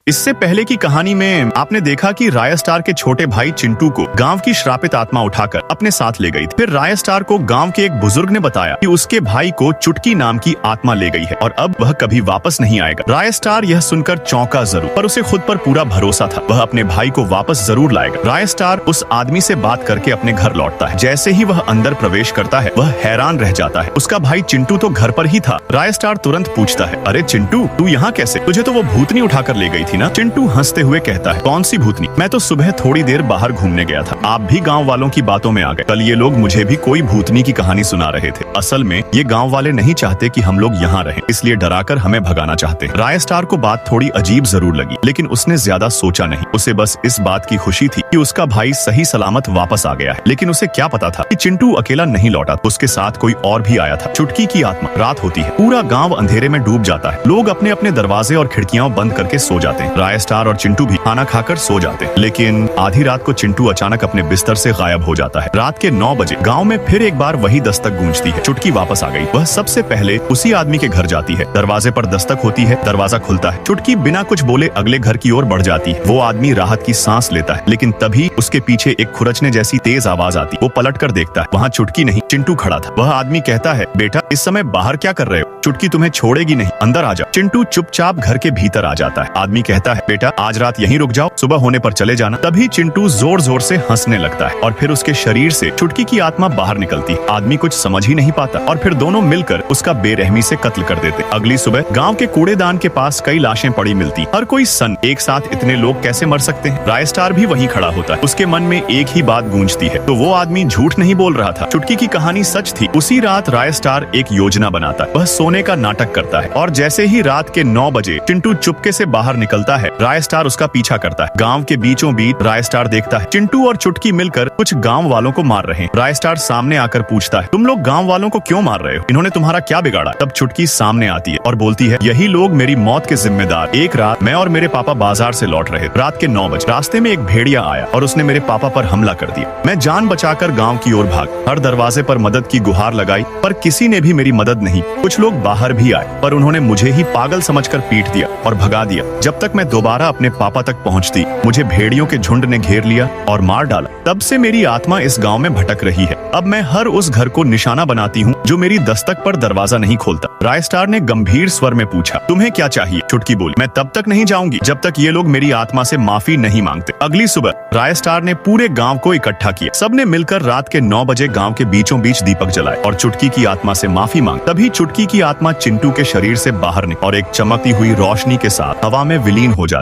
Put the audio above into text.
इससे पहले की कहानी में आपने देखा कि राया स्टार के छोटे भाई चिंटू को गांव की श्रापित आत्मा उठाकर अपने साथ ले गई थी। फिर राया स्टार को गांव के एक बुजुर्ग ने बताया कि उसके भाई को चुटकी नाम की आत्मा ले गई है और अब वह कभी वापस नहीं आएगा। राया स्टार यह सुनकर चौंका जरूर, पर उसे खुद पर पूरा भरोसा था, वह अपने भाई को वापस जरूर लाएगा। राया स्टार उस आदमी से बात करके अपने घर लौटता है। जैसे ही वह अंदर प्रवेश करता है, वह हैरान रह जाता है। उसका भाई चिंटू तो घर पर ही था। राया स्टार तुरंत पूछता है, अरे चिंटू, तू यहाँ कैसे? तुझे तो वो भूतनी उठाकर ले गई थी ना? चिंटू हंसते हुए कहता है, कौन सी भूतनी? मैं तो सुबह थोड़ी देर बाहर घूमने गया था। आप भी गांव वालों की बातों में आ गए। कल ये लोग मुझे भी कोई भूतनी की कहानी सुना रहे थे। असल में ये गांव वाले नहीं चाहते कि हम लोग यहाँ रहें, इसलिए डराकर हमें भगाना चाहते हैं। राया स्टार को बात थोड़ी अजीब जरूर लगी, लेकिन उसने ज्यादा सोचा नहीं। उसे बस इस बात की खुशी थी कि उसका भाई सही सलामत वापस आ गया है। लेकिन उसे क्या पता था कि चिंटू अकेला नहीं लौटा, उसके साथ कोई और भी आया था। चुटकी की आत्मा। रात होती है, पूरा गाँव अंधेरे में डूब जाता है। लोग अपने अपने दरवाजे और खिड़कियां बंद करके सो जाते हैं। राया स्टार और चिंटू भी खाना खाकर सो जाते हैं। लेकिन आधी रात को चिंटू अचानक अपने बिस्तर से गायब हो जाता है। रात के 9 बजे गांव में फिर एक बार वही दस्तक गूंजती है। चुटकी वापस आ गई। वह सबसे पहले उसी आदमी के घर जाती है। दरवाजे पर दस्तक होती है, दरवाजा खुलता है। चुटकी बिना कुछ बोले अगले घर की ओर बढ़ जाती है। वो आदमी राहत की सांस लेता है, लेकिन तभी उसके पीछे एक खुरचने जैसी तेज आवाज आती। वो पलट कर देखता है, वहाँ चुटकी नहीं, चिंटू खड़ा था। वह आदमी कहता है, बेटा इस समय बाहर क्या कर रहे हो? चुटकी तुम्हें छोड़ेगी नहीं, अंदर आ जाओ। चिंटू चुपचाप घर के भीतर आ जाता है। आदमी कहता है, बेटा आज रात यहीं रुक जाओ, सुबह होने पर चले जाना। तभी चिंटू जोर जोर से हंसने लगता है और फिर उसके शरीर से चुटकी की आत्मा बाहर निकलती है। आदमी कुछ समझ ही नहीं पाता और फिर दोनों मिलकर उसका बेरहमी से कत्ल कर देते। अगली सुबह गांव के कूड़ेदान के पास कई लाशें पड़ी मिलती। हर कोई सन, एक साथ इतने लोग कैसे मर सकते हैं? राया स्टार भी वहीं खड़ा होता है। उसके मन में एक ही बात गूंजती है, तो वो आदमी झूठ नहीं बोल रहा था। चुटकी की कहानी सच थी। उसी रात राया स्टार एक योजना बनाता है। वह सोने का नाटक करता है और जैसे ही रात के 9 बजे चिंटू चुपके से बाहर निकलता है, राया स्टार उसका पीछा करता है। गांव के बीचों बीच राया स्टार देखता है चिंटू और चुटकी मिलकर कुछ गांव वालों को मार रहे हैं। राया स्टार सामने आकर पूछता है, तुम लोग गांव वालों को क्यों मार रहे हो? इन्होंने तुम्हारा क्या बिगाड़ा? तब चुटकी सामने आती है और बोलती है, यही लोग मेरी मौत के जिम्मेदार। एक रात मैं और मेरे पापा बाजार से लौट रहे थे। रात के 9 बजे रास्ते में एक भेड़िया आया और उसने मेरे पापा पर हमला कर दिया। मैं जान बचाकर गाँव की ओर भाग। हर दरवाजे पर मदद की गुहार लगाई, पर किसी ने भी मेरी मदद नहीं। कुछ लोग बाहर भी आए, पर उन्होंने मुझे ही पागल समझकर पीट दिया और भगा दिया। जब तक मैं दोबारा अपने पापा तक पहुंचती, मुझे भेड़ियों के झुंड ने घेर लिया और मार डाला। तब से मेरी आत्मा इस गांव में भटक रही है। अब मैं हर उस घर को निशाना बनाती हूँ जो मेरी दस्तक पर दरवाजा नहीं खोलता। राया स्टार ने गंभीर स्वर में पूछा, तुम्हें क्या चाहिए? चुटकी बोली, मैं तब तक नहीं जाऊंगी जब तक ये लोग मेरी आत्मा से माफी नहीं मांगते। अगली सुबह राया स्टार ने पूरे गांव को इकट्ठा किया। सबने मिलकर रात के 9 बजे गांव के बीचों बीच दीपक जलाए और चुटकी की आत्मा से माफी मांग। तभी चुटकी की आत्मा चिंटू के शरीर से बाहर निकली और एक चमकती हुई रोशनी के साथ हवा में विलीन हो जाती।